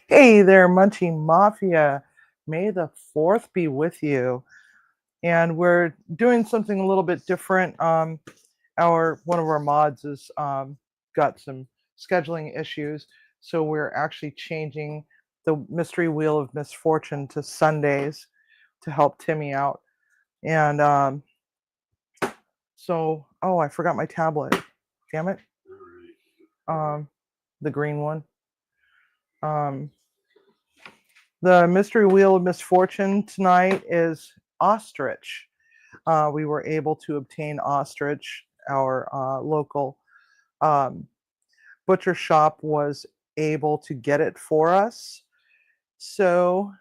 Hey there, Munchie Mafia. May the 4th be with you. And we're doing something a little bit different. Our one of our mods has got some scheduling issues, so we're actually changing the Mystery Wheel of Misfortune to Sundays to help Timmy out. And oh, I forgot my tablet. Damn it. The green one. The Mystery Wheel of Misfortune tonight is Ostrich. We were able to obtain Ostrich. Our local butcher shop was able to get it for us. So,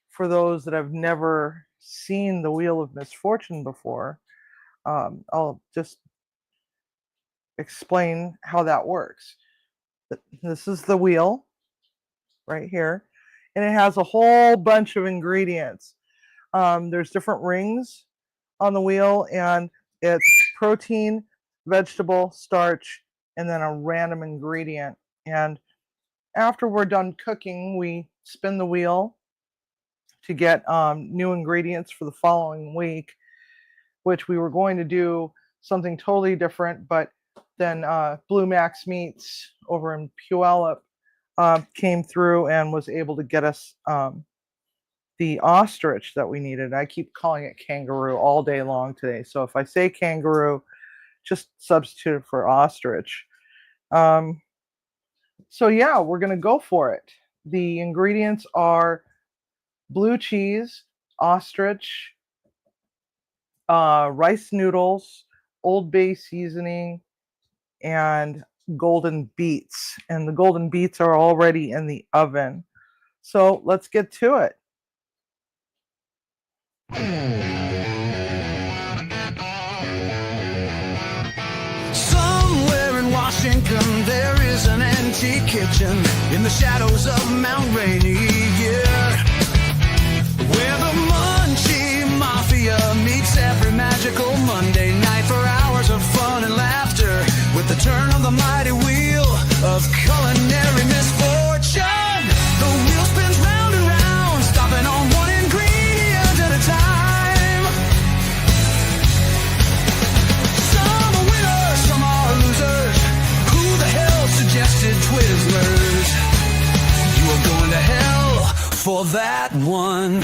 for those that have never seen the Wheel of Misfortune before, I'll just explain how that works. This is the wheel right here, and it has a whole bunch of ingredients. There's different rings on the wheel, and it's protein, vegetable, starch, and then a random ingredient. And after we're done cooking, we spin the wheel to get new ingredients for the following week, which we were going to do something totally different, but then Blue Max Meats over in Puyallup came through and was able to get us the ostrich that we needed. I keep calling it kangaroo all day long today. So if I say kangaroo, just substitute it for ostrich. So yeah, we're going to go for it. The ingredients are blue cheese, ostrich, rice noodles, Old Bay seasoning, and golden beets. And the golden beets are already in the oven. So let's get to it. Somewhere in Washington there is an antique kitchen in the shadows of Mount Rainier, where the Munchie Mafia meets every magical Monday night for hours of fun and laughter with the turn of the mighty wheel of culinary misfortune. The wheel spins round and round, stopping on one ingredient at a time. Some are winners, some are losers. Who the hell suggested Twizzlers? You are going to hell for that one.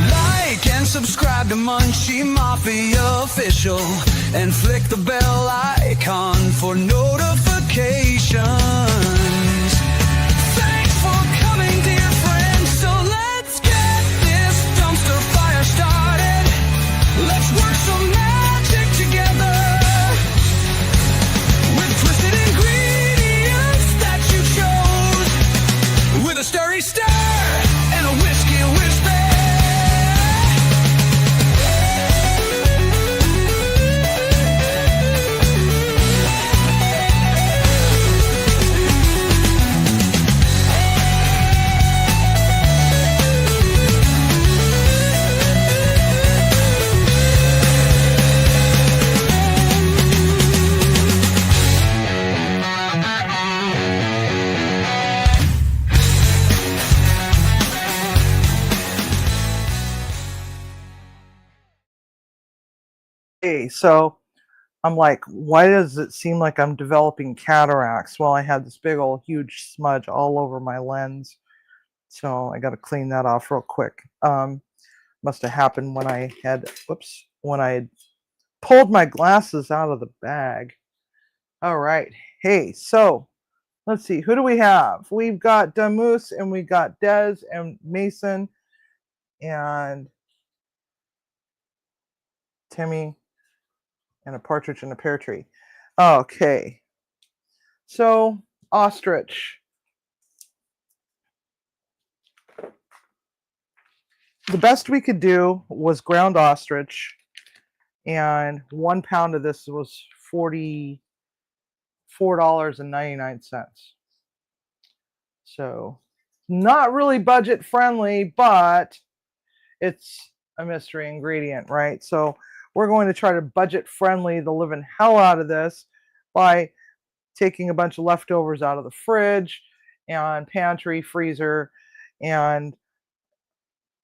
Like and subscribe to Munchie Mafia Official and flick the bell icon for notifications. Thanks for coming, dear friends. So let's get this dumpster fire started. Let's work some magic together with twisted ingredients that you chose, with a stirry stir and a whiskey whisper. Okay, so I'm like, why does it seem like I'm developing cataracts? Well, I had this big old huge smudge all over my lens. So I got to clean that off real quick. Must have happened when I had, when I had pulled my glasses out of the bag. All right. Hey, so let's see. Who do we have? We've got Damus, and we got Dez and Mason and Timmy and a partridge in a pear tree. Okay. So, ostrich. The best we could do was ground ostrich, and 1 pound of this was $44.99. So, not really budget friendly, but it's a mystery ingredient, right? So, we're going to try to budget friendly the living hell out of this by taking a bunch of leftovers out of the fridge and pantry, freezer, and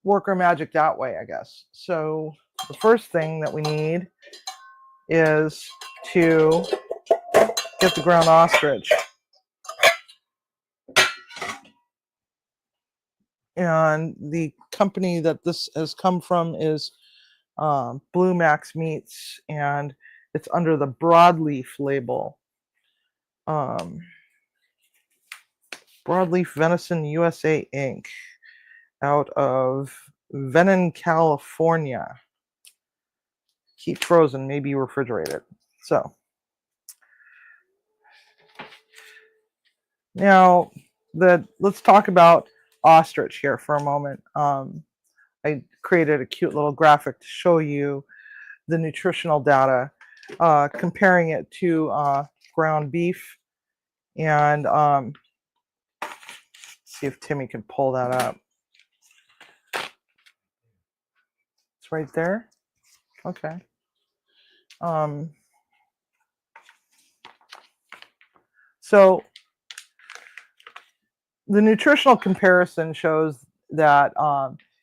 work our magic that way, I guess. So the first thing that we need is to get the ground ostrich. And the company that this has come from is Blue Max Meats, and it's under the broadleaf label. Broadleaf Venison USA Inc. out of Venon, California. Keep frozen, maybe refrigerated. So now let's talk about ostrich here for a moment. I created a cute little graphic to show you the nutritional data, comparing it to ground beef. And see if Timmy can pull that up. It's right there. Okay. So the nutritional comparison shows that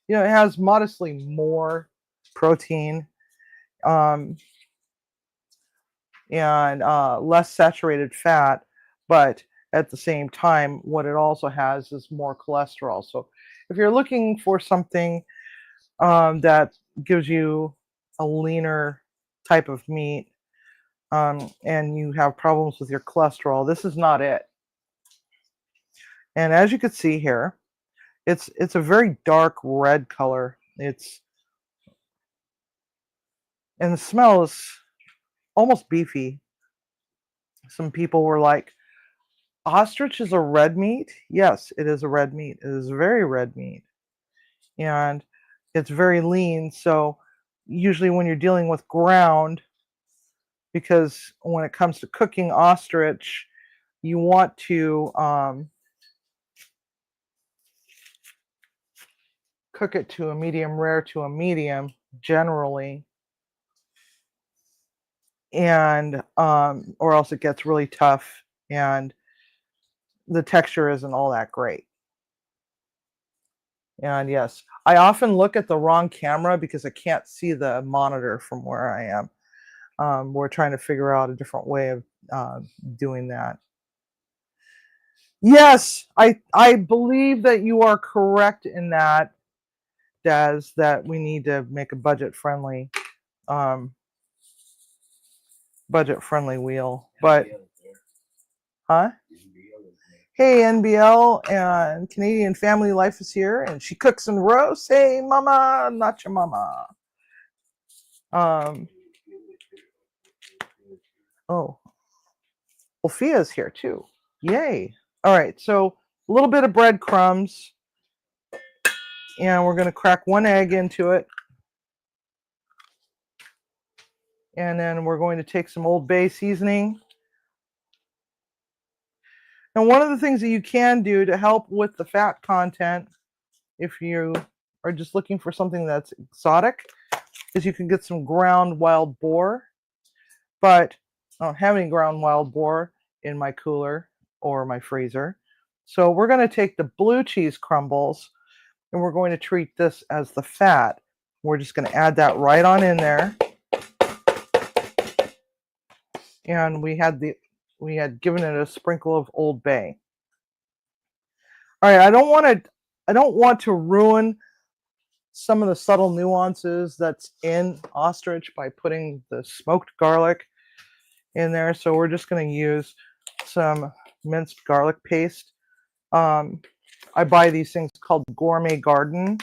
it has modestly more protein and less saturated fat, but at the same time, what it also has is more cholesterol. So if you're looking for something that gives you a leaner type of meat and you have problems with your cholesterol, this is not it. And as you can see here, it's a very dark red color. And the smell is almost beefy. Some people were like, ostrich is a red meat? Yes, it is a red meat. It is very red meat. And it's very lean. So usually when you're dealing with ground, because when it comes to cooking ostrich, you want to cook it to a medium rare to a medium generally, and or else it gets really tough and the texture isn't all that great. And yes, I often look at the wrong camera because I can't see the monitor from where I am. We're trying to figure out a different way of doing that. Yes, I believe that you are correct in that, Des, that we need to make a budget-friendly wheel. But, huh? Hey, NBL and Canadian Family Life is here, and she cooks and roasts. Hey, mama, not your mama. Oh, Ophia's here too. Yay. All right, so a little bit of breadcrumbs, and we're going to crack one egg into it. And then we're going to take some Old Bay seasoning. And one of the things that you can do to help with the fat content, if you are just looking for something that's exotic, is you can get some ground wild boar. But I don't have any ground wild boar in my cooler or my freezer. So we're going to take the blue cheese crumbles and we're going to treat this as the fat. We're just going to add that right on in there. And we had given it a sprinkle of Old Bay. All right, I don't want to ruin some of the subtle nuances that's in ostrich by putting the smoked garlic in there. So we're just going to use some minced garlic paste. I buy these things called Gourmet Garden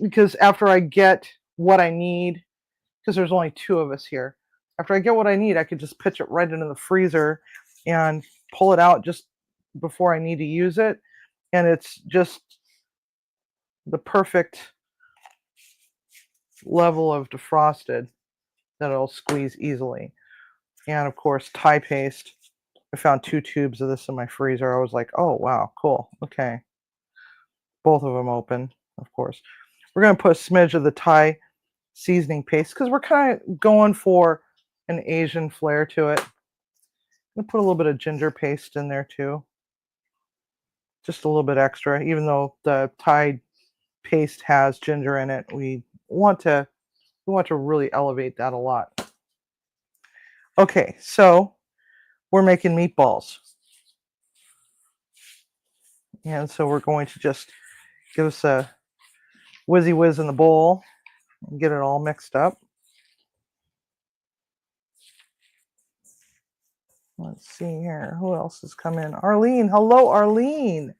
because after I get what I need, because there's only 2 of us here, after I get what I need, I could just pitch it right into the freezer and pull it out just before I need to use it. And it's just the perfect level of defrosted that it'll squeeze easily. And of course, Thai paste. I found 2 tubes of this in my freezer. I was like, oh, wow, cool. Okay. Both of them open, of course. We're going to put a smidge of the Thai seasoning paste because we're kind of going for an Asian flair to it. I'm gonna put a little bit of ginger paste in there too. Just a little bit extra, even though the Thai paste has ginger in it. Want to we want to really elevate that a lot. Okay, so we're making meatballs. And so we're going to just give us a whizzy whiz in the bowl and get it all mixed up. Let's see here. Who else has come in? Arlene. Hello, Arlene.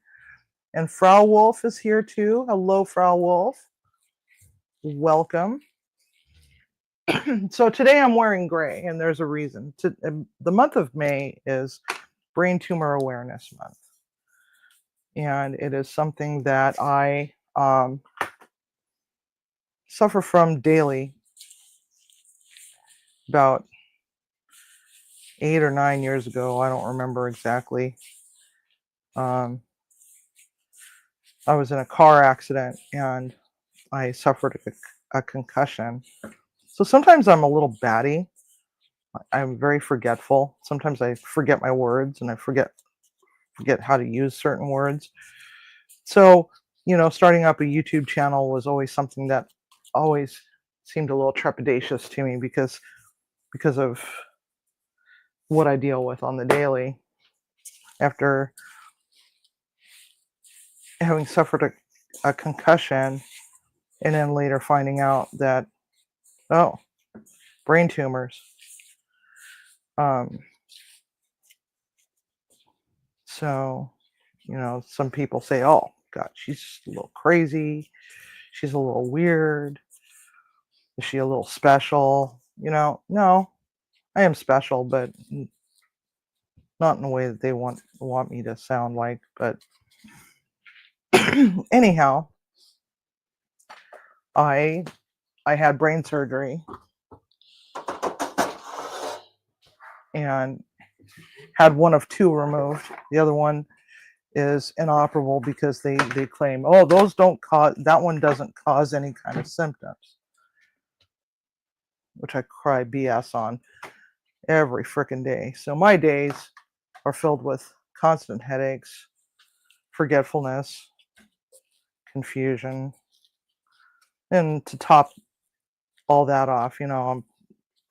And Frau Wolf is here too. Hello, Frau Wolf. Welcome. So today I'm wearing gray, and there's a reason. The month of May is Brain Tumor Awareness Month. And it is something that I suffer from daily. About 8 or 9 years ago, I don't remember exactly. I was in a car accident and I suffered a concussion. So sometimes I'm a little batty. I'm very forgetful. Sometimes I forget my words and I forget how to use certain words. So, starting up a YouTube channel was always something that always seemed a little trepidatious to me because of what I deal with on the daily after having suffered a concussion and then later finding out that, oh, brain tumors. So, some people say, oh, God, she's a little crazy. She's a little weird. Is she a little special? No, I am special, but not in a way that they want me to sound like. But anyhow, I had brain surgery and had one of two removed. The other one is inoperable because they claim, oh, that one doesn't cause any kind of symptoms, which I cry BS on every freaking day. So my days are filled with constant headaches, forgetfulness, confusion, and to top all that off, I'm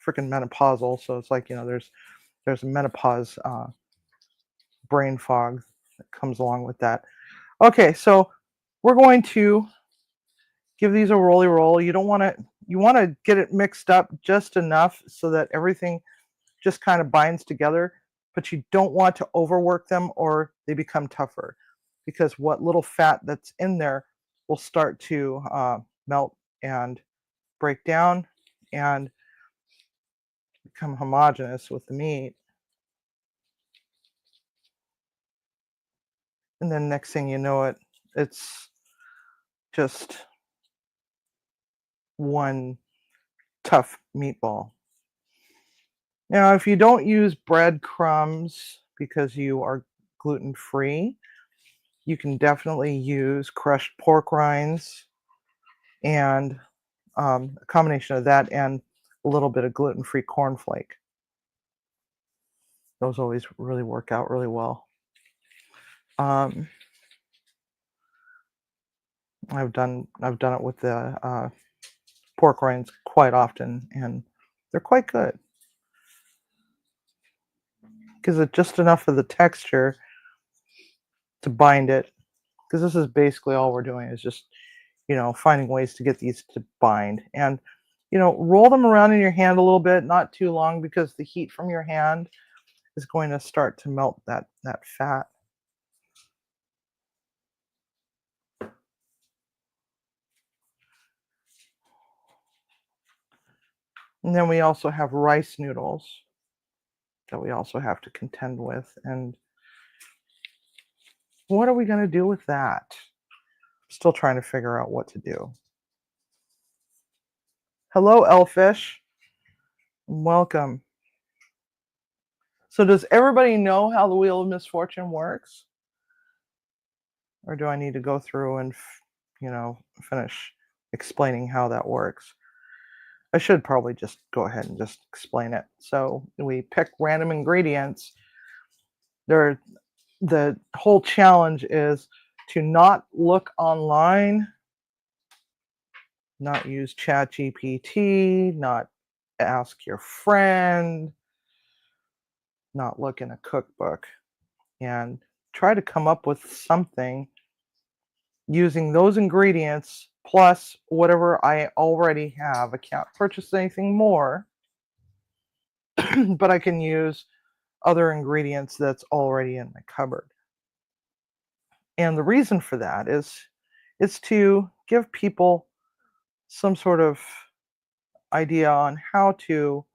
freaking menopausal, so it's like, there's menopause brain fog that comes along with that. Okay, so we're going to give these a rolly roll. You want to get it mixed up just enough so that everything just kind of binds together, but you don't want to overwork them or they become tougher, because what little fat that's in there will start to melt and break down and become homogeneous with the meat. And then next thing you know it's just one tough meatball. Now, if you don't use breadcrumbs because you are gluten-free, you can definitely use crushed pork rinds and a combination of that and a little bit of gluten-free cornflake. Those always really work out really well. I've done it with the pork rinds quite often, and they're quite good because it's just enough of the texture to bind it. Because this is basically all we're doing is just, finding ways to get these to bind. And, roll them around in your hand a little bit, not too long, because the heat from your hand is going to start to melt that fat. And then we also have rice noodles that we also have to contend with. And what are we going to do with that? I'm still trying to figure out what to do. Hello, Elfish. Welcome. So does everybody know how the Wheel of Misfortune works? Or do I need to go through and, finish explaining how that works? I should probably just go ahead and just explain it. So we pick random ingredients The whole challenge is to not look online, not use ChatGPT, not ask your friend, not look in a cookbook, and try to come up with something using those ingredients plus whatever I already have. I can't purchase anything more, but I can use other ingredients that's already in my cupboard. And the reason for that is to give people some sort of idea on how to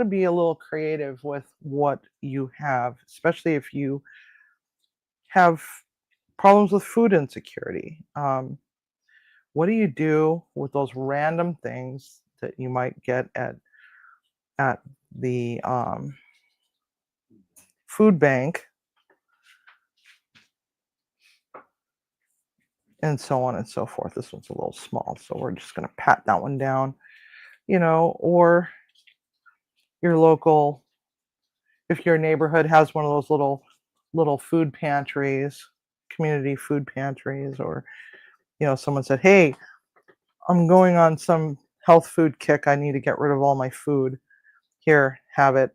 be a little creative with what you have, especially if you have problems with food insecurity. What do you do with those random things that you might get at the food bank, and so on and so forth? This one's a little small, so we're just going to pat that one down, or your local, if your neighborhood has one of those little food pantries, community food pantries, or someone said, hey, I'm going on some health food kick, I need to get rid of all my food, here, have it.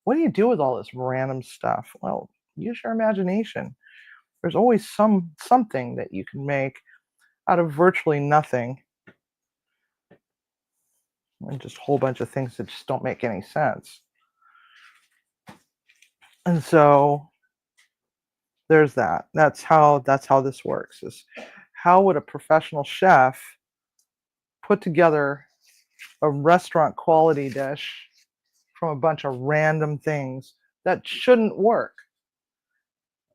What do you do with all this random stuff? Well, use your imagination. There's always something that you can make out of virtually nothing, and just a whole bunch of things that just don't make any sense. And so there's that. That's how this works. Is how would a professional chef put together a restaurant quality dish from a bunch of random things that shouldn't work?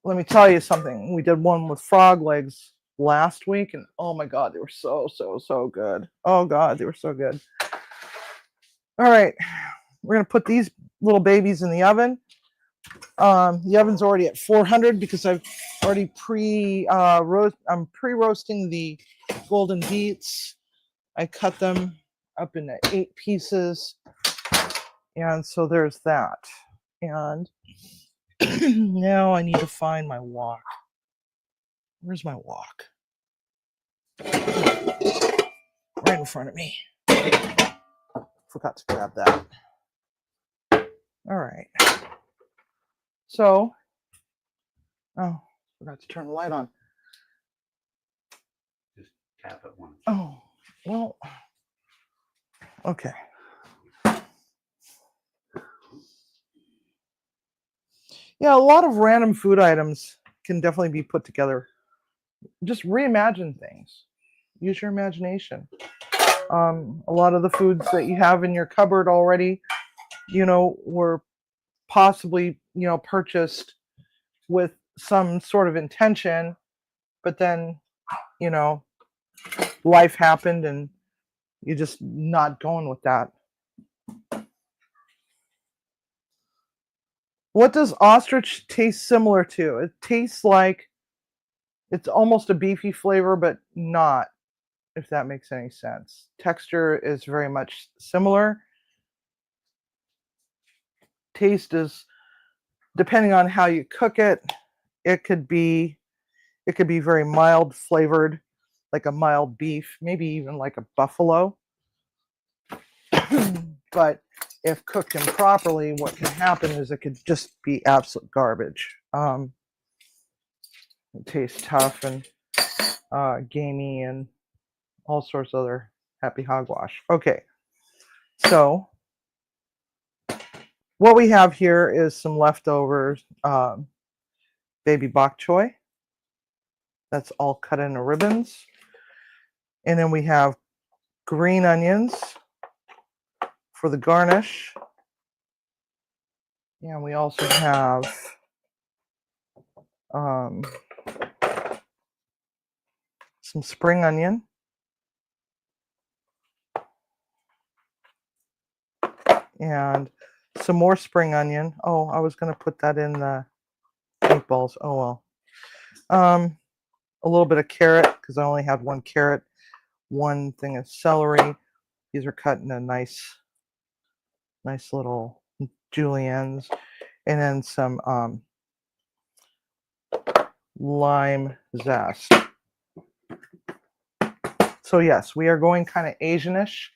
Let me tell you something. We did one with frog legs last week, and oh my God, they were so good. Oh God, they were so good. All right, we're gonna put these little babies in the oven. The oven's already at 400 because I've already I'm pre-roasting the golden beets. I cut them up into 8 pieces, and so there's that. And now I need to find my wok. Where's my wok? Right in front of me. Forgot to grab that. All right. So, oh, forgot to turn the light on. Just tap it once. Oh, well, okay. Yeah, a lot of random food items can definitely be put together. Just reimagine things. Use your imagination. A lot of the foods that you have in your cupboard already, were possibly, purchased with some sort of intention, but then, life happened and you're just not going with that. What does ostrich taste similar to? It tastes like it's almost a beefy flavor, but not, if that makes any sense. Texture is very much similar. Taste is, depending on how you cook it, it could be very mild flavored, like a mild beef, maybe even like a buffalo. But if cooked improperly, what can happen is it could just be absolute garbage. It tastes tough and gamey and all sorts of other happy hogwash. Okay, so what we have here is some leftover baby bok choy. That's all cut into ribbons. And then we have green onions for the garnish. And we also have some spring onion. And some more spring onion. Oh, I was going to put that in the meatballs. Oh well. A little bit of carrot, because I only had 1 carrot. 1 thing of celery. These are cut into nice little juliennes. and then some lime zest. So yes, we are going kind of Asianish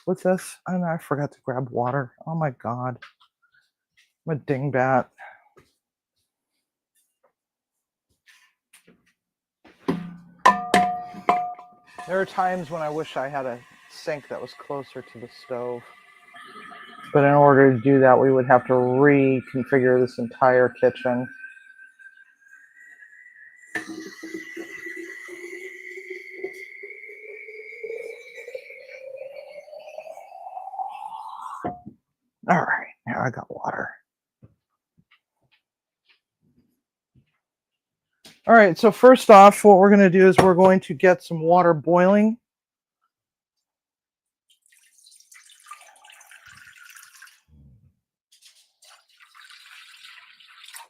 with this. And I forgot to grab water. Oh my God. I'm a dingbat. There are times when I wish I had a sink that was closer to the stove. But in order to do that, we would have to reconfigure this entire kitchen. All right, now I got water. All right, so first off, what we're going to do is we're going to get some water boiling.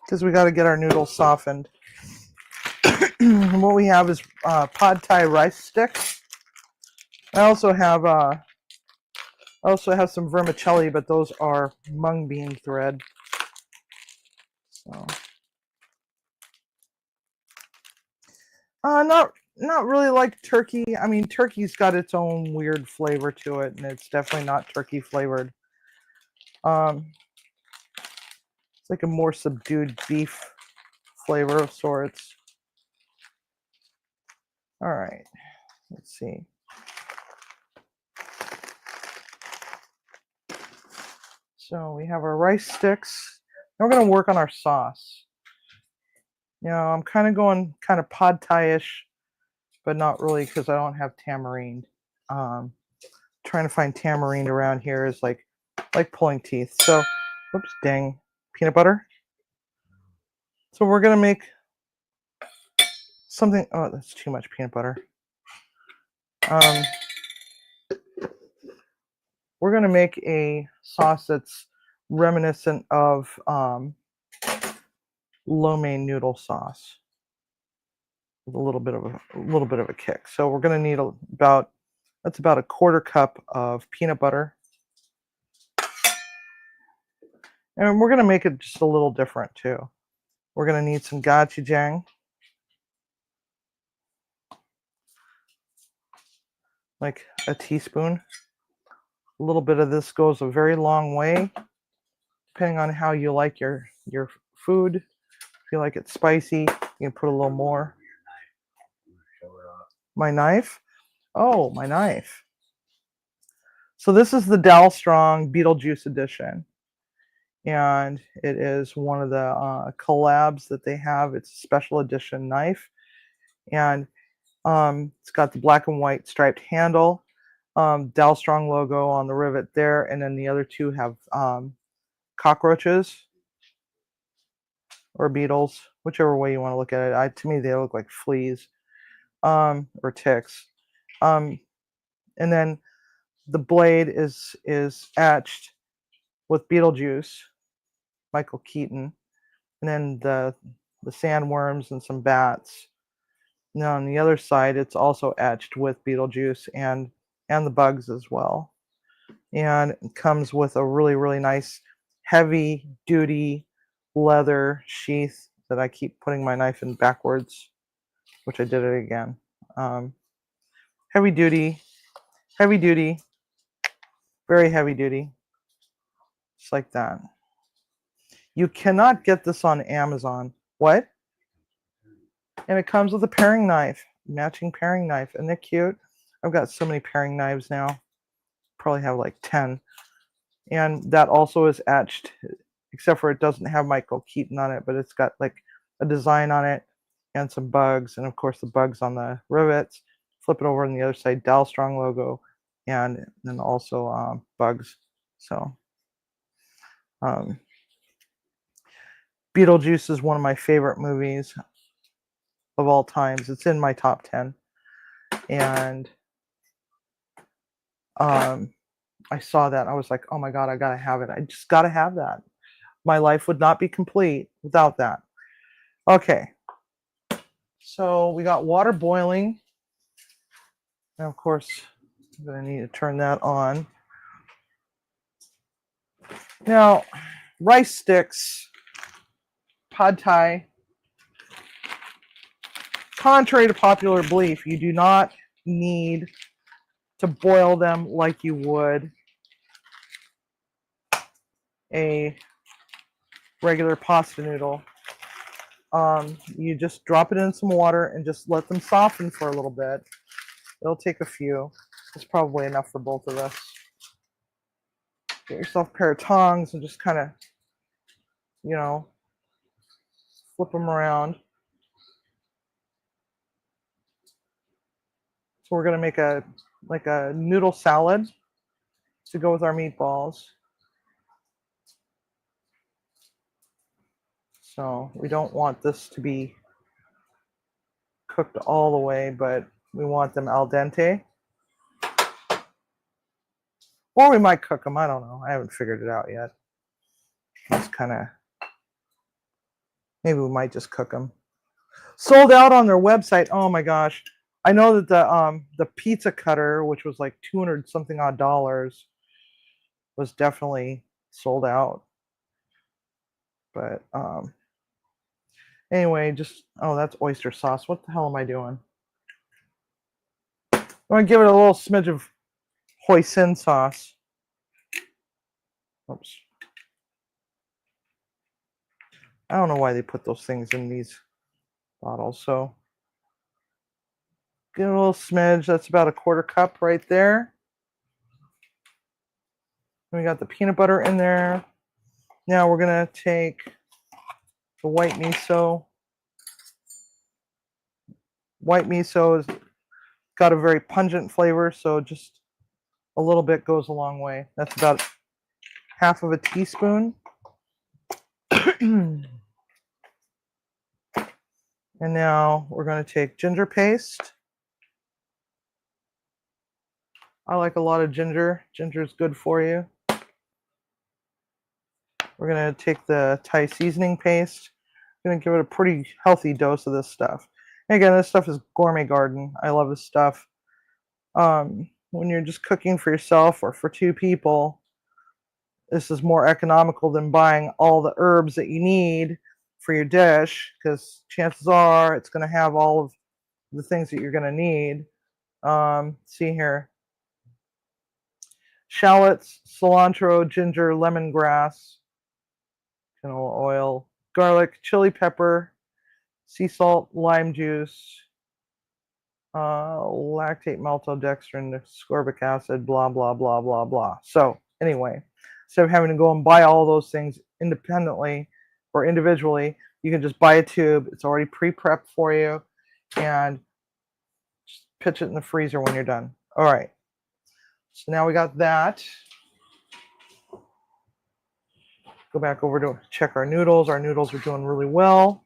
Because we got to get our noodles softened. What we have is pad thai rice sticks. I also have some vermicelli, but those are mung bean thread. So, not really like turkey. I mean, turkey's got its own weird flavor to it, and it's definitely not turkey flavored. It's like a more subdued beef flavor of sorts. All right, let's see. So we have our rice sticks. Now we're going to work on our sauce. You know, I'm kind of going kind of pad thai-ish, but not really because I don't have tamarind. Trying to find tamarind around here is like pulling teeth. So, oops, dang, peanut butter. So we're going to make something. Oh, that's too much peanut butter. We're going to make a sauce that's reminiscent of lo mein noodle sauce with a little bit of a kick. So we're going to need about a quarter cup of peanut butter, and we're going to make it just a little different too. We're going to need some gochujang, like a teaspoon. A little bit of this goes a very long way, depending on how you like your food. If you like it spicy, you can put a little more. My knife? Oh, my knife. So this is the Dal Strong Beetlejuice edition. And it is one of the collabs that they have. It's a special edition knife. And it's got the black and white striped handle. Dal Strong logo on the rivet there. And then the other two have cockroaches or beetles, whichever way you want to look at it. To me, they look like fleas or ticks. And then the blade is etched with Beetlejuice, Michael Keaton, and then the sandworms and some bats. Now on the other side, it's also etched with Beetlejuice and the bugs as well. And it comes with a really, really nice heavy duty leather sheath that I keep putting my knife in backwards, which I did it again. Heavy duty, very heavy duty, just like that. You cannot get this on Amazon. What? And it comes with a paring knife, matching paring knife. Isn't it cute? I've got so many paring knives now. Probably have like 10. And that also is etched, except for it doesn't have Michael Keaton on it, but it's got like a design on it and some bugs. And of course, the bugs on the rivets. Flip it over on the other side, Dal Strong logo, and then also bugs. So, Beetlejuice is one of my favorite movies of all times. It's in my top 10. And I saw that. I was like, oh my God, I got to have it. I just got to have that. My life would not be complete without that. Okay. So we got water boiling. Now, of course, I'm going to need to turn that on. Now, rice sticks, pad thai. Contrary to popular belief, you do not need to boil them like you would a regular pasta noodle. You just drop it in some water and just let them soften for a little bit. It'll take a few. It's probably enough for both of us. Get yourself a pair of tongs and just kind of, you know, flip them around. So we're gonna make a noodle salad to go with our meatballs. So we don't want this to be cooked all the way, but we want them al dente. Or we might cook them. I don't know. I haven't figured it out yet. Just kind of, maybe we might just cook them. Sold out on their website. Oh my gosh. I know that the pizza cutter, which was like 200 something odd dollars, was definitely sold out. But anyway, just, oh, that's oyster sauce. What the hell am I doing? I'm going to give it a little smidge of hoisin sauce. Oops. I don't know why they put those things in these bottles. So get a little smidge. That's about a quarter cup right there. We got the peanut butter in there. Now we're going to take the white miso. White miso has got a very pungent flavor, so just a little bit goes a long way. That's about half of a teaspoon. And now we're going to take ginger paste. I like a lot of ginger. Ginger is good for you. We're going to take the Thai seasoning paste. I'm going to give it a pretty healthy dose of this stuff. And again, this stuff is Gourmet Garden. I love this stuff. When you're just cooking for yourself or for two people, this is more economical than buying all the herbs that you need for your dish, because chances are it's going to have all of the things that you're going to need. See here. Shallots, cilantro, ginger, lemongrass, canola oil, garlic, chili pepper, sea salt, lime juice, lactate, maltodextrin, ascorbic acid, blah, blah, blah, blah, blah. So anyway, instead of having to go and buy all those things independently or individually, you can just buy a tube. It's already pre-prepped for you, and just pitch it in the freezer when you're done. All right. So now we got that. Go back over to check our noodles. Our noodles are doing really well.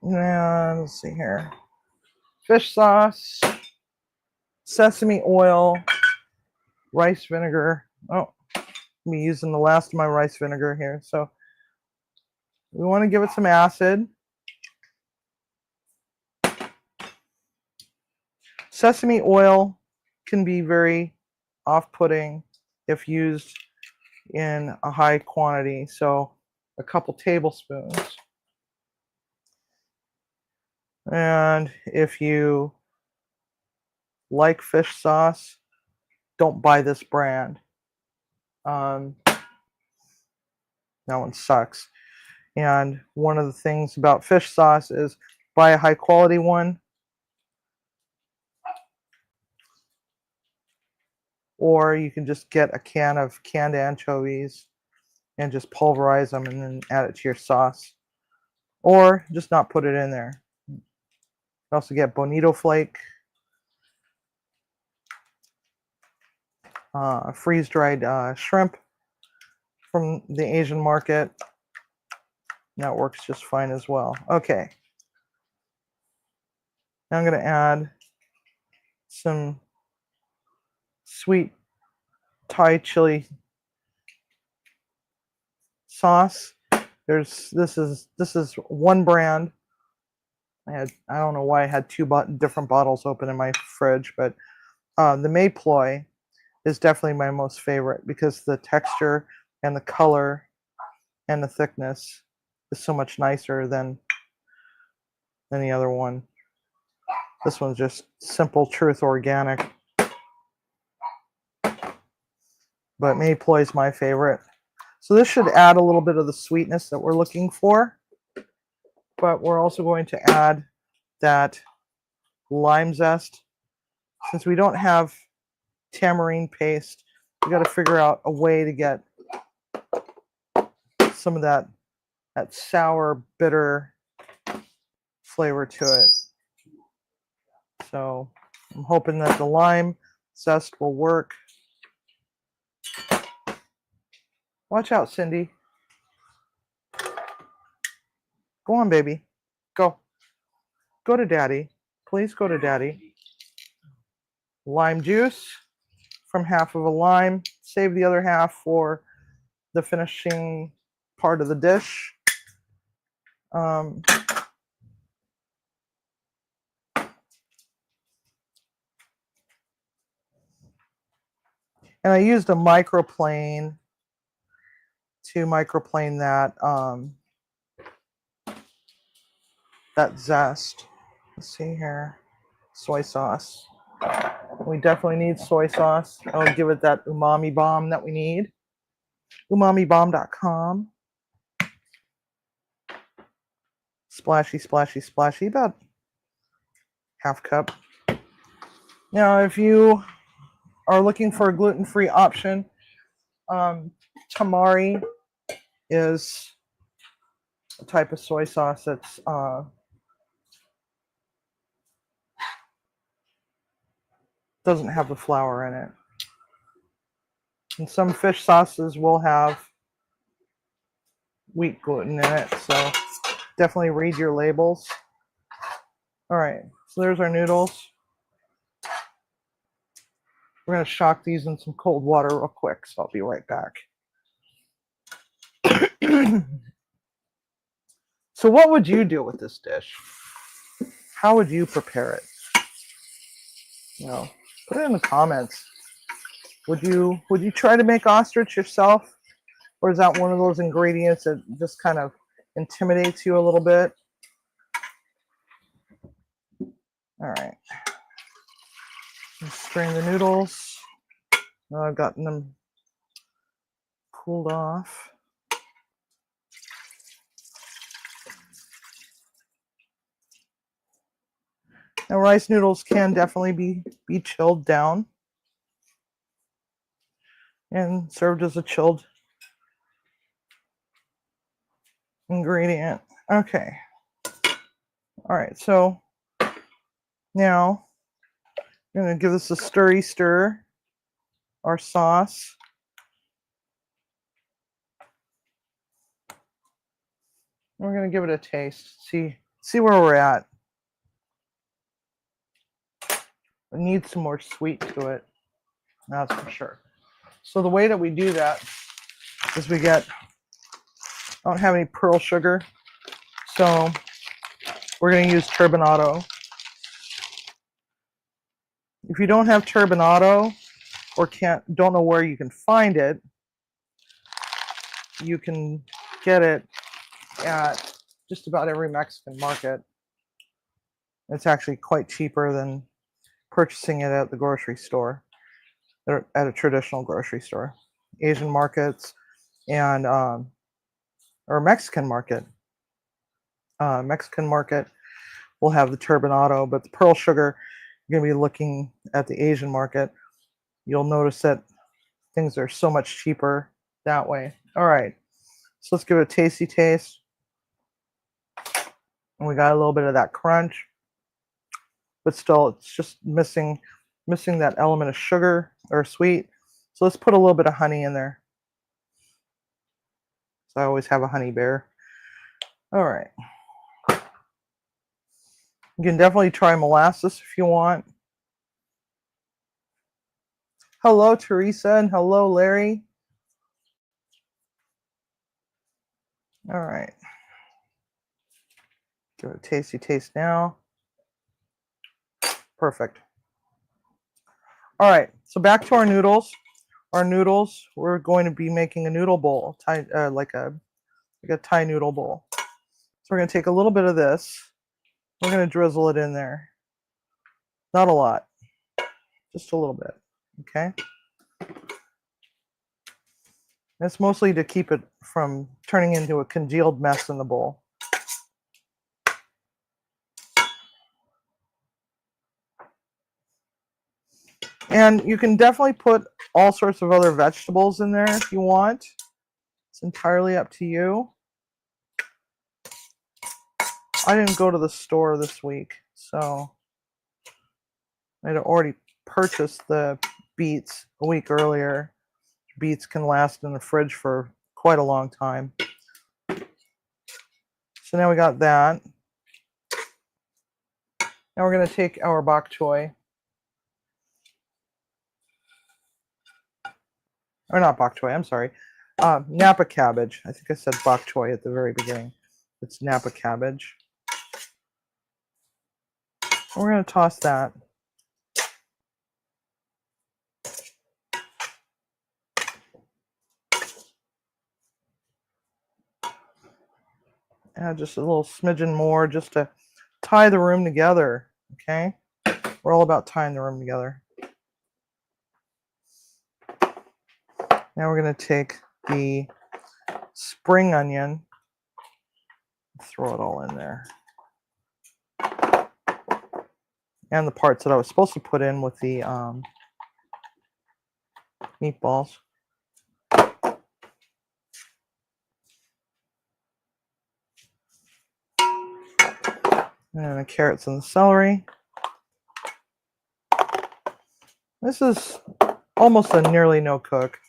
And let's see here. Fish sauce, sesame oil, rice vinegar. Oh, I'm using the last of my rice vinegar here. So we want to give it some acid. Sesame oil can be very off-putting if used in a high quantity. So a couple tablespoons. And if you like fish sauce, don't buy this brand. That one sucks. And one of the things about fish sauce is buy a high quality one, or you can just get a can of canned anchovies and just pulverize them and then add it to your sauce, or just not put it in there. You can also get bonito flake, freeze-dried shrimp from the Asian market. That works just fine as well. Okay. Now I'm going to add some sweet Thai chili sauce. This is one brand. I don't know why I had two different bottles open in my fridge, but the Mayploy is definitely my most favorite because the texture and the color and the thickness is so much nicer than any other one. This one's just Simple Truth Organic. But Mayploy is my favorite. So this should add a little bit of the sweetness that we're looking for. But we're also going to add that lime zest. Since we don't have tamarind paste, we got to figure out a way to get some of that sour, bitter flavor to it. So I'm hoping that the lime zest will work. Watch out, Cindy. Go on, baby. Go. Go to daddy. Please go to daddy. Lime juice from half of a lime. Save the other half for the finishing part of the dish. And I used a microplane to microplane that zest. Let's see here. Soy sauce. We definitely need soy sauce. I'll give it that umami bomb that we need. UmamiBomb.com. Splashy, splashy, splashy. About half cup. Now, if you are looking for a gluten-free option, tamari is a type of soy sauce that's doesn't have the flour in it. And some fish sauces will have wheat gluten in it, so definitely read your labels. All right, so there's our noodles. We're going to shock these in some cold water real quick, so I'll be right back. So what would you do with this dish? How would you prepare it? You know, put it in the comments. Would you try to make ostrich yourself? Or is that one of those ingredients that just kind of intimidates you a little bit? All right. Let's strain the noodles. Now I've gotten them cooled off. Now rice noodles can definitely be chilled down and served as a chilled ingredient. Okay. All right, so now I'm going to give this a stir, our sauce. We're going to give it a taste. See where we're at. It needs some more sweet to it. That's for sure. So the way that we do that is I don't have any pearl sugar, so we're going to use turbinado. If you don't have turbinado or don't know where you can find it, you can get it at just about every Mexican market. It's actually quite cheaper than purchasing it at the grocery store, at a traditional grocery store. Asian markets and or Mexican market. Mexican market will have the turbinado, but the pearl sugar, you're going to be looking at the Asian market. You'll notice that things are so much cheaper that way. All right, so let's give it a tasty taste. And we got a little bit of that crunch, but still it's just missing that element of sugar or sweet. So let's put a little bit of honey in there. So I always have a honey bear. All right. You can definitely try molasses if you want. Hello, Teresa, and hello, Larry. All right. Give it a tasty taste now. Perfect. All right, so back to our noodles. Our noodles, we're going to be making a noodle bowl, like a Thai noodle bowl. So we're going to take a little bit of this. We're going to drizzle it in there. Not a lot, just a little bit. Okay. It's mostly to keep it from turning into a congealed mess in the bowl. And you can definitely put all sorts of other vegetables in there if you want. It's entirely up to you. I didn't go to the store this week, so I'd already purchased the beets a week earlier. Beets can last in the fridge for quite a long time. So now we got that. Now we're going to take our bok choy. Or not bok choy, I'm sorry. Napa cabbage. I think I said bok choy at the very beginning. It's Napa cabbage. We're going to toss that. Add just a little smidgen more just to tie the room together. Okay? We're all about tying the room together. Now we're going to take the spring onion, throw it all in there. And the parts that I was supposed to put in with the meatballs. And the carrots and the celery. This is almost a nearly no cook.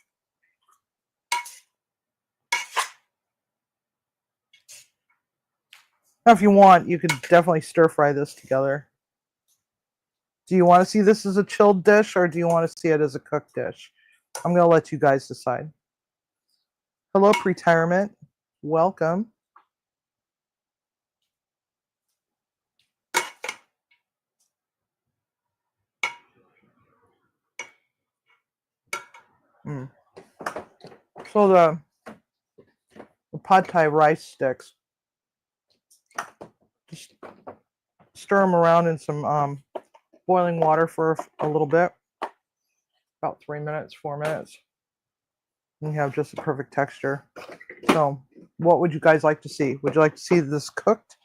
Now, if you want, you could definitely stir fry this together. Do you want to see this as a chilled dish or do you want to see it as a cooked dish? I'm going to let you guys decide. Hello, pre-retirement. Welcome. So the pad thai rice sticks, just stir them around in some boiling water for a little bit, about 3 minutes, 4 minutes. And you have just a perfect texture. So what would you guys like to see? Would you like to see this cooked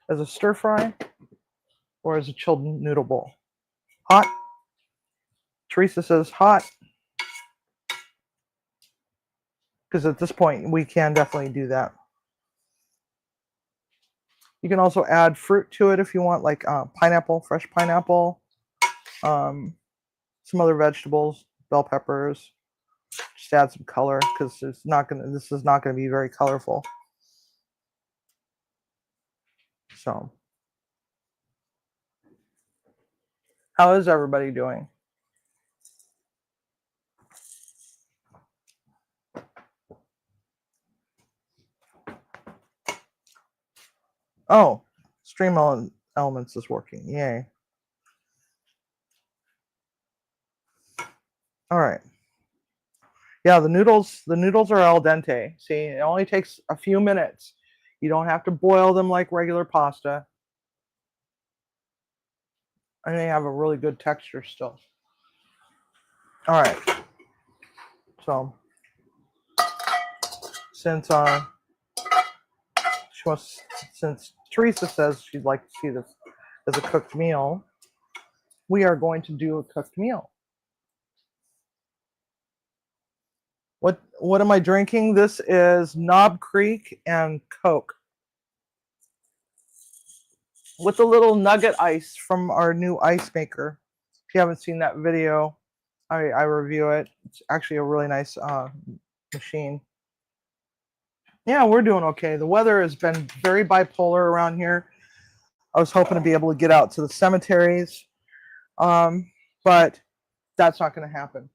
as a stir fry or as a chilled noodle bowl? Hot? Teresa says hot. Because at this point, we can definitely do that. You can also add fruit to it if you want, like pineapple, fresh pineapple, some other vegetables, bell peppers. Just add some color because this is not gonna be very colorful. So, how is everybody doing? Oh, Stream Elements is working. Yay. All right. Yeah, the noodles are al dente. See, it only takes a few minutes. You don't have to boil them like regular pasta. And they have a really good texture still. All right. So, since since Teresa says she'd like to see this as a cooked meal, we are going to do a cooked meal. What am I drinking? This is Knob Creek and Coke with a little nugget ice from our new ice maker. If you haven't seen that video, I review it. It's actually a really nice machine. Yeah, we're doing okay. The weather has been very bipolar around here. I was hoping to be able to get out to the cemeteries, but that's not going to happen.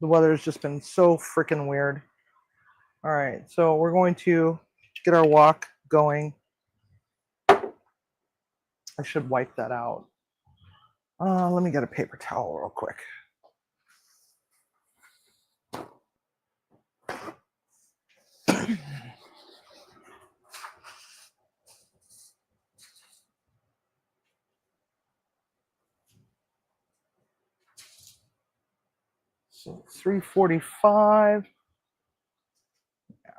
The weather has just been so freaking weird. All right, so we're going to get our wok going. I should wipe that out. Let me get a paper towel real quick. So 3:45. Yeah,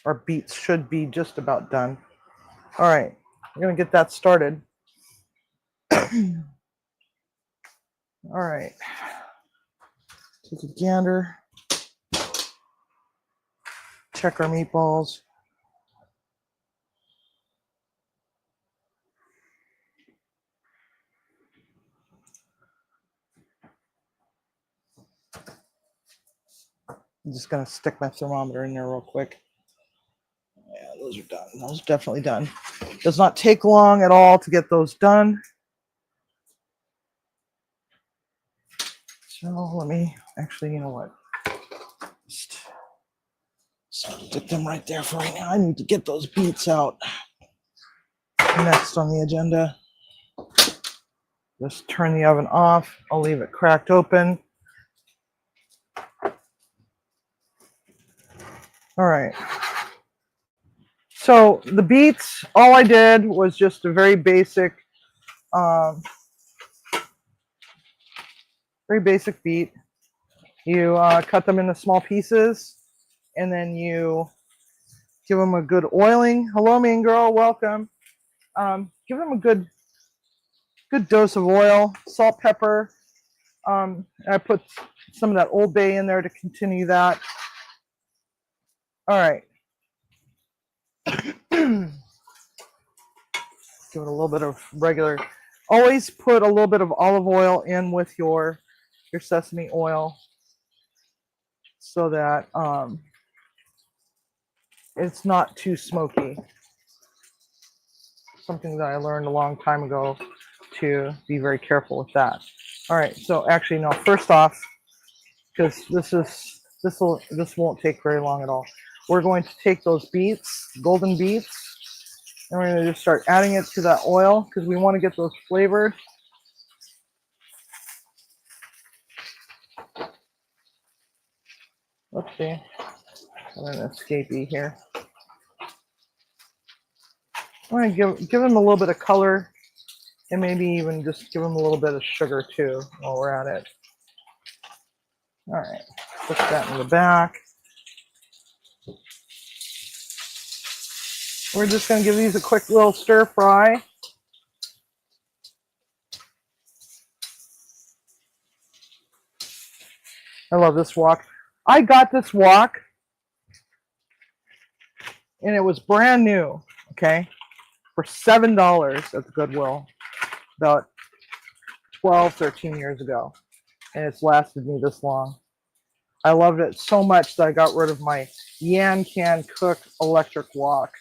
our beets should be just about done. All right, we're gonna get that started. All right, take a gander. Check our meatballs. I'm just gonna stick my thermometer in there real quick. Yeah, those are done. Those are definitely done. Does not take long at all to get those done. So let me actually, you know what? Just stick them right there for right now. I need to get those beets out. Next on the agenda. Just turn the oven off. I'll leave it cracked open. All right. So the beets, all I did was just a very basic beet. You cut them into small pieces, and then you give them a good oiling. Hello, mean girl, welcome. Give them a good dose of oil, salt, pepper. I put some of that Old Bay in there to continue that. All right. Give it a little bit of regular. Always put a little bit of olive oil in with your sesame oil so that it's not too smoky. Something that I learned a long time ago to be very careful with that. All right, so actually no, first off, because this won't take very long at all. We're going to take those beets, golden beets, and we're going to just start adding it to that oil because we want to get those flavored. Let's see. I'm going to escapee here. I'm going to give them a little bit of color and maybe even just give them a little bit of sugar too while we're at it. All right, put that in the back. We're just going to give these a quick little stir fry. I love this wok. I got this wok and it was brand new, okay, for $7 at the Goodwill about 12, 13 years ago. And it's lasted me this long. I loved it so much that I got rid of my Yan Can Cook electric wok.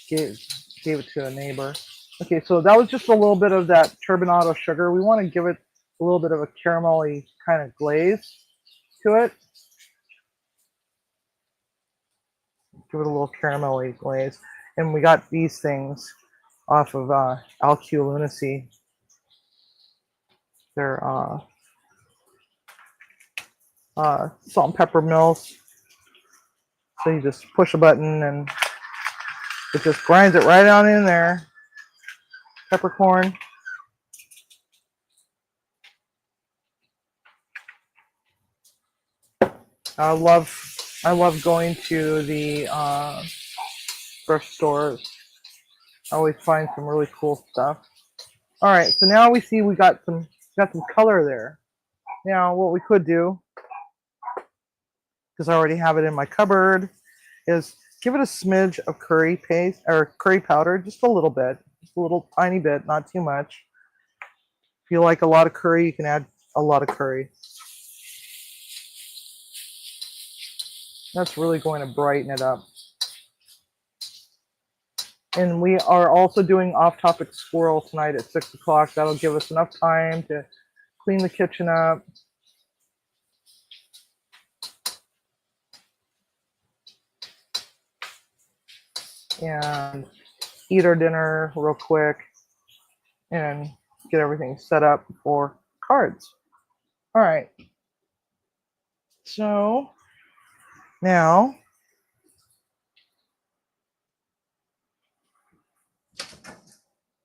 Gave it to a neighbor. Okay, so that was just a little bit of that turbinado sugar. We want to give it a little bit of a caramelly kind of glaze to it. Give it a little caramelly glaze. And we got these things off of Alcu Lunacy. They're salt and pepper mills. So you just push a button and it just grinds it right on in there. Peppercorn. I love going to the thrift stores. I always find some really cool stuff. All right, so now we see we got some color there. Now what we could do, because I already have it in my cupboard, is give it a smidge of curry paste or curry powder, just a little bit, just a little tiny bit, not too much. If you like a lot of curry, you can add a lot of curry. That's really going to brighten it up. And we are also doing off-topic squirrel tonight at 6 o'clock. That'll give us enough time to clean the kitchen up. and eat our dinner real quick and get everything set up for cards. All right. So now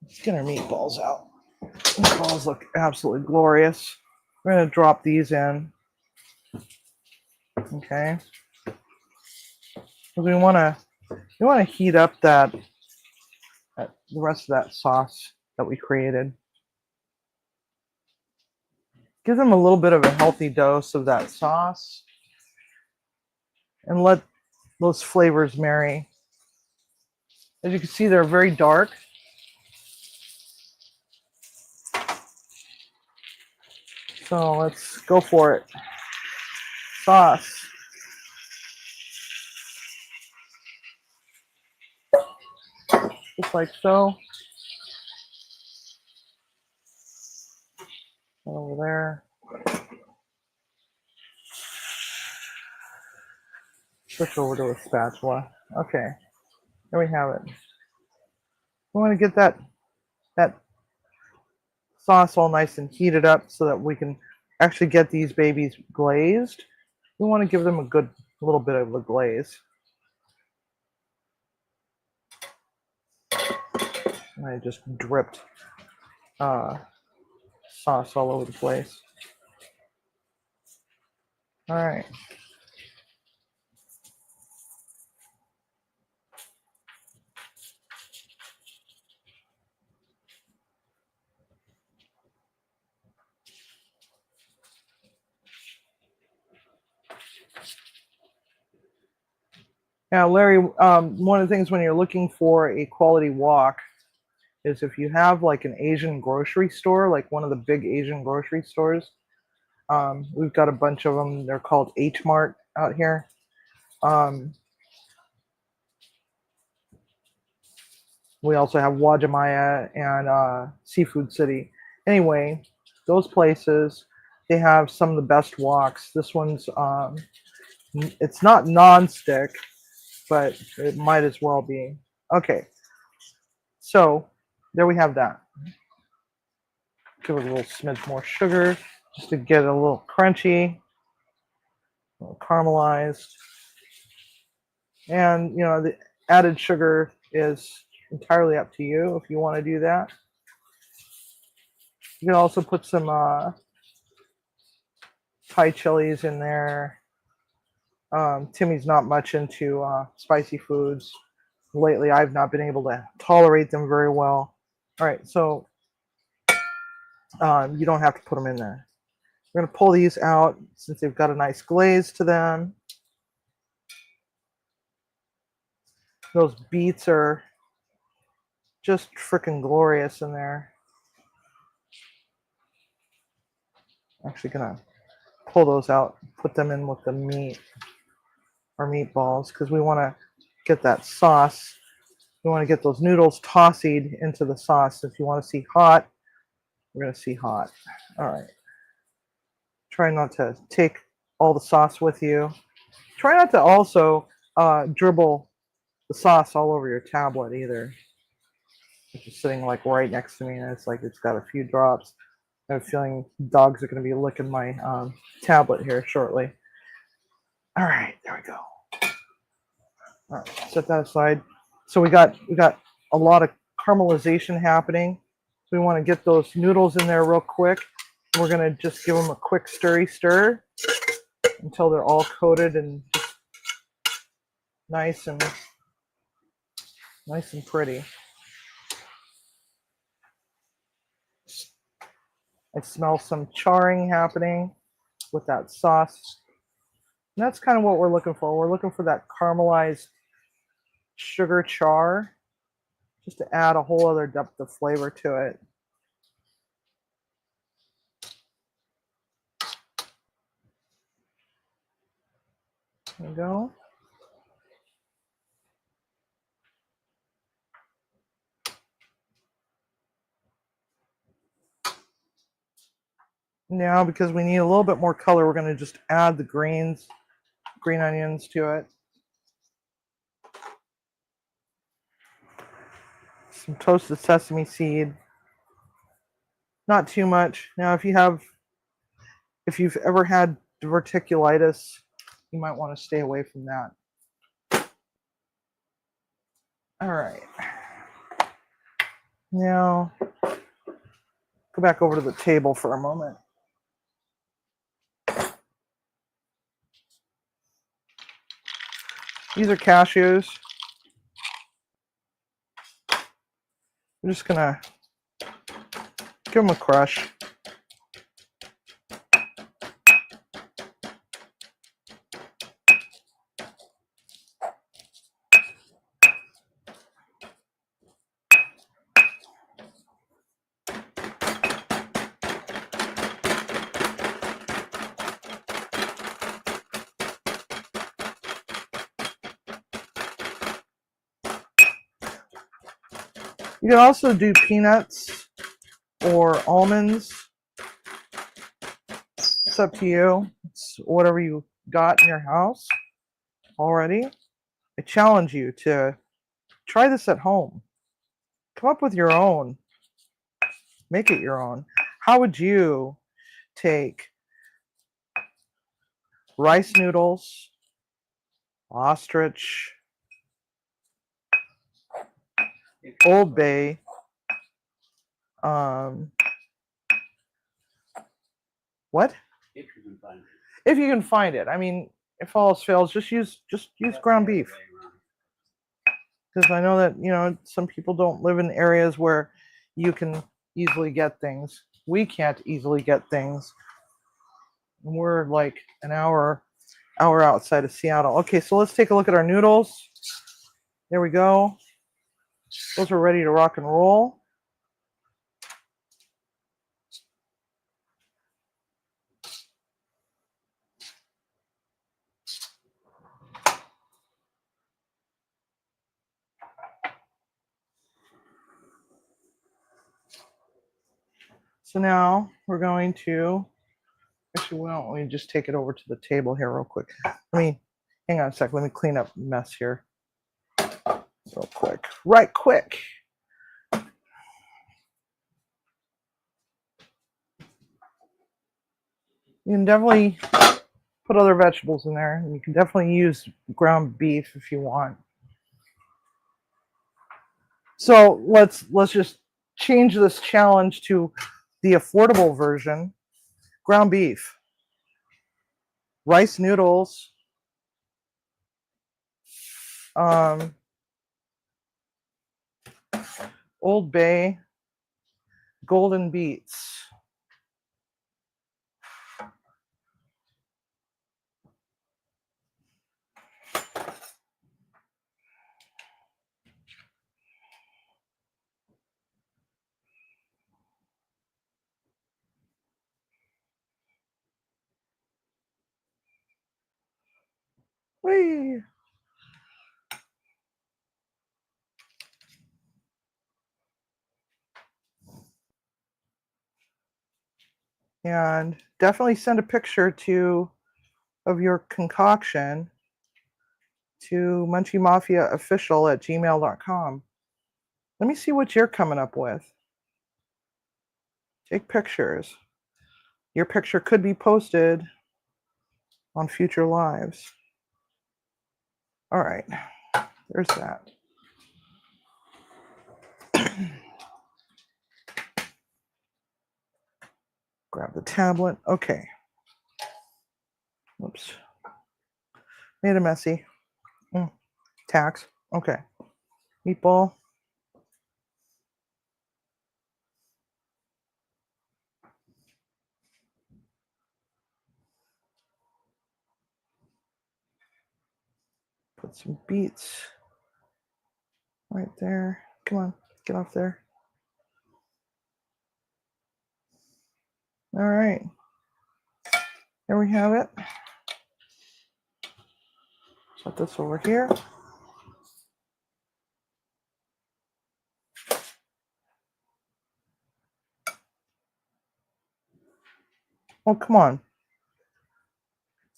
let's get our meatballs out. Meatballs look absolutely glorious. We're going to drop these in. Okay. We want to heat up the rest of that sauce that we created. Give them a little bit of a healthy dose of that sauce and let those flavors marry. As you can see, they're very dark. So let's go for it. Sauce. Just like so. Over there. Switch over to a spatula. Okay, there we have it. We want to get that sauce all nice and heated up so that we can actually get these babies glazed. We want to give them a good little bit of a glaze. I just dripped sauce all over the place. All right. Now, Larry, one of the things when you're looking for a quality wok is if you have like an Asian grocery store, like one of the big Asian grocery stores, we've got a bunch of them. They're called H Mart out here. We also have Wajimaya and Seafood City. Anyway, those places, they have some of the best woks. This one's, it's not non-stick, but it might as well be. Okay, so there we have that. Give it a little smidge more sugar just to get it a little crunchy, a little caramelized. And, you know, the added sugar is entirely up to you if you want to do that. You can also put some Thai chilies in there. Timmy's not much into spicy foods. Lately, I've not been able to tolerate them very well. All right, so you don't have to put them in there. We're going to pull these out since they've got a nice glaze to them. Those beets are just freaking glorious in there. Actually gonna pull those out, put them in with the meat or meatballs because we want to get that sauce. We want to get those noodles tossed into the sauce. If you want to see hot, we're gonna see hot. All right. Try not to take all the sauce with you. Try not to also dribble the sauce all over your tablet either. It's just sitting like right next to me, and it's like it's got a few drops. I have a feeling dogs are going to be licking my tablet here shortly. All right, there we go. All right, set that aside. So we got a lot of caramelization happening. So we want to get those noodles in there real quick. We're going to just give them a quick stir until they're all coated and nice and pretty. I smell some charring happening with that sauce. And that's kind of what we're looking for. We're looking for that caramelized sugar char just to add a whole other depth of flavor to it. There we go. Now, because we need a little bit more color, we're going to just add the green onions to it. some toasted sesame seed. Not too much. Now, if you've ever had diverticulitis, you might want to stay away from that. All right. Now, go back over to the table for a moment. These are cashews. I'm just gonna give them a crush. You can also do peanuts or almonds. It's up to you. It's whatever you got in your house already. I challenge you to try this at home. Come up with your own. Make it your own. How would you take rice noodles, Ostrich, Old Bay, what? If you can find it. If you can find it. I mean, if all else fails, just use ground beef. Because I know that, some people don't live in areas where you can easily get things. We can't easily get things. We're like an hour outside of Seattle. Okay, so let's take a look at our noodles. There we go. Those are ready to rock and roll. So now we're going to, actually, why don't we just take it over to the table here real quick. Hang on a sec. Let me clean up mess here real quick. Right quick. You can definitely put other vegetables in there. And you can definitely use ground beef if you want. So let's just change this challenge to the affordable version. Ground beef, rice noodles, Old Bay, golden beets. Whee! And definitely send a picture of your concoction to munchiemafiaofficial@gmail.com. Let me see what you're coming up with. Take pictures. Your picture could be posted on future lives. All right, there's that. Grab the tablet. Okay. Whoops. Made a messy. Tax. Okay. Meatball. Put some beets right there. Come on, get off there. All right. There we have it. Set this over here. Oh, come on.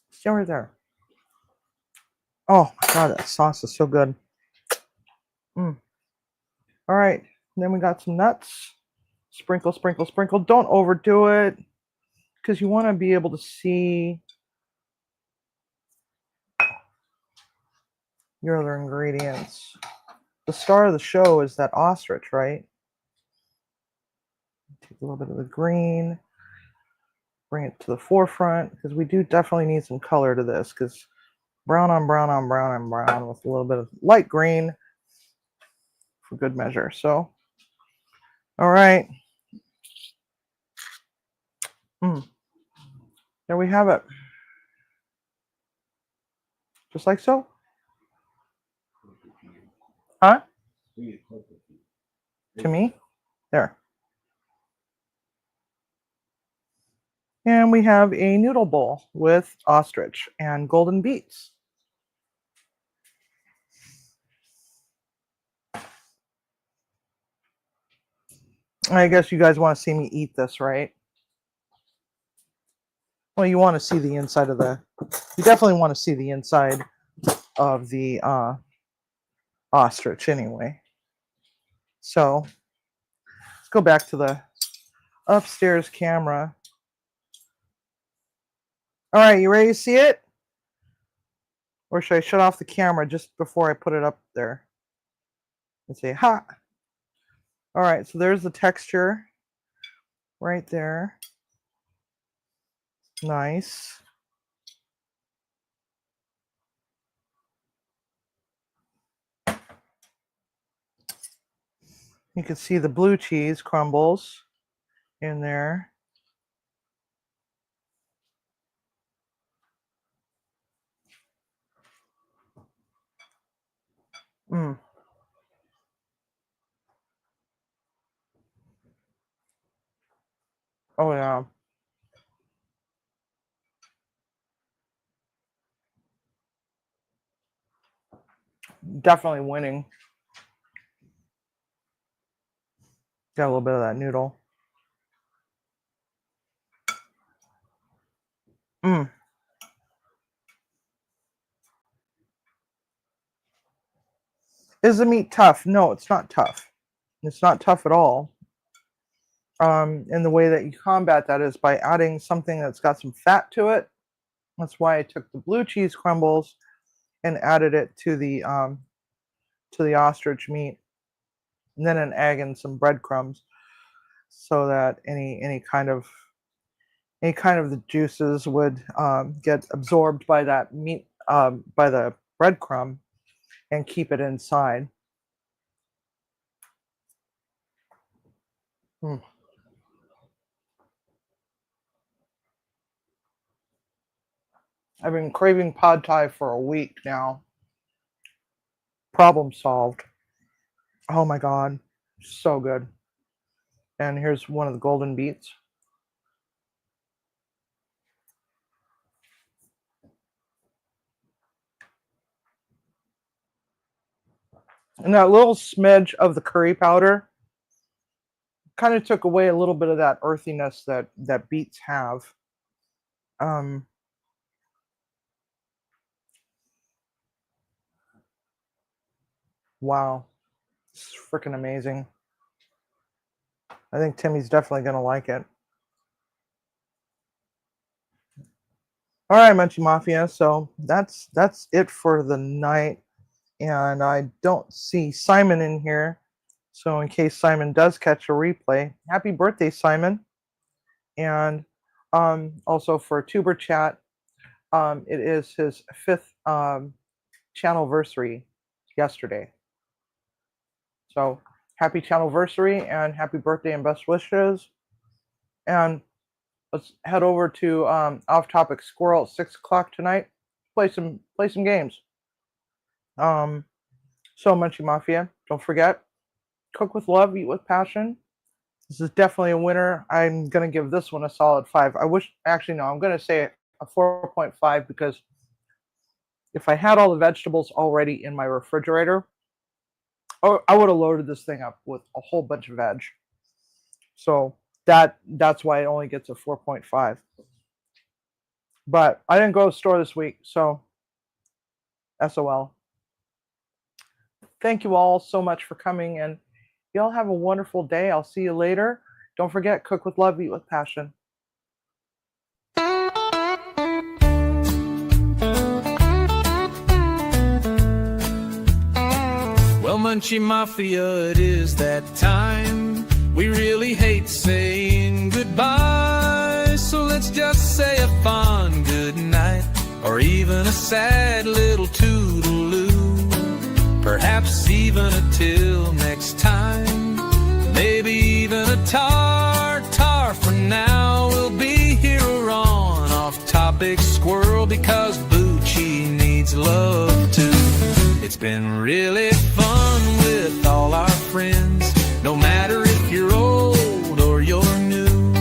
Stay right there. Oh my God, that sauce is so good. All right. And then we got some nuts. Sprinkle, sprinkle, sprinkle. Don't overdo it because you want to be able to see your other ingredients. The star of the show is that ostrich, right? Take a little bit of the green, bring it to the forefront because we do definitely need some color to this because brown on brown on brown on brown with a little bit of light green for good measure. So, all right. There we have it. Just like so. Huh? To me? There. And we have a noodle bowl with ostrich and golden beets. I guess you guys want to see me eat this, right? Well, you want to see the inside of you definitely want to see the inside of the ostrich anyway. So let's go back to the upstairs camera. All right, you ready to see it? Or should I shut off the camera just before I put it up there? And say, ha! All right, so there's the texture right there. Nice. You can see the blue cheese crumbles in there. Mm. Oh, yeah. Definitely winning. Got a little bit of that noodle. Mm. Is the meat tough? No, it's not tough. It's not tough at all. And the way that you combat that is by adding something that's got some fat to it. That's why I took the blue cheese crumbles and added it to the ostrich meat, and then an egg and some breadcrumbs, so that any kind of the juices would get absorbed by that meat, by the breadcrumb, and keep it inside. Mm. I've been craving pad thai for a week now. Problem solved. Oh my god, so good. And here's one of the golden beets. And that little smidge of the curry powder kind of took away a little bit of that earthiness that beets have. Wow, it's freaking amazing. I think Timmy's definitely gonna like it. All right, Munchie Mafia. So that's it for the night, and I don't see Simon in here. So in case Simon does catch a replay, happy birthday, Simon! And also for Tuber Chat, it is his 5th channelversary yesterday. So happy channelversary and happy birthday and best wishes. And let's head over to Off Topic Squirrel at 6 o'clock tonight. Play some games. So Munchie Mafia, don't forget, cook with love, eat with passion. This is definitely a winner. I'm gonna give this one a solid 5. I'm gonna say a 4.5 because if I had all the vegetables already in my refrigerator, I would have loaded this thing up with a whole bunch of veg. So that's why it only gets a 4.5. But I didn't go to the store this week, so SOL. Thank you all so much for coming, and Y'all have a wonderful day. I'll see you later. Don't forget, cook with love, eat with passion. Well, Munchie Mafia, it is that time. We really hate saying goodbye, so let's just say a fond good night, or even a sad little toodaloo. Perhaps even a till next time, maybe even a tar for now. We'll be here on Off Topic Squirrel, because Bleu Cheese needs love too. It's been really fun with all our friends, no matter if you're old or you're new.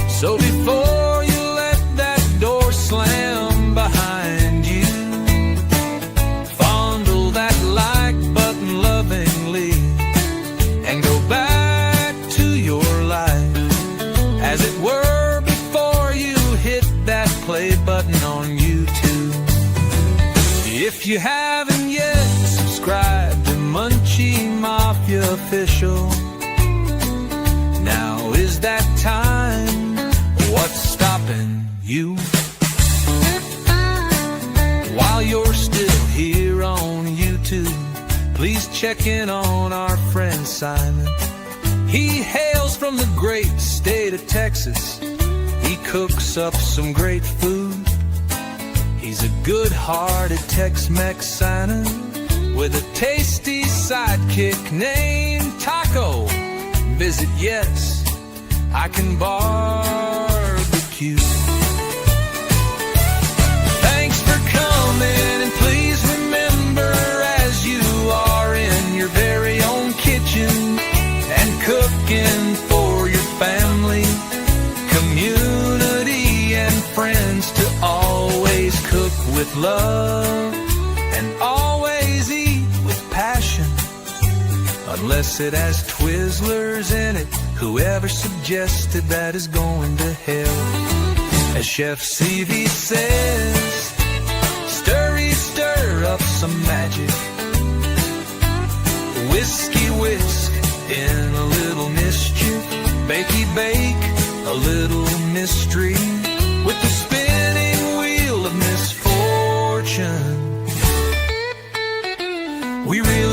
So before you let that door slam behind you, fondle that like button lovingly and go back to your life as it were before you hit that play button on YouTube. If you haven't yet subscribed to Munchie Mafia Official, now is that time. What's stopping you? While you're still here on YouTube, please check in on our friend Simon. He hails from the great state of Texas. He cooks up some great food. He's a good-hearted Tex-Mex Santa with a tasty sidekick named Taco. Visit Yes, I Can Barbecue. Thanks for coming, and please remember, as you are in your very own kitchen and cooking for your family, community, and friends, to always cook with love and always eat with passion. Unless it has Twizzlers in it, whoever suggested that is going to hell. As Chef CV says, stir up some magic. Whiskey whisk in a little mischief. Bakey bake a little mystery with the spinning wheel of misfortune. We really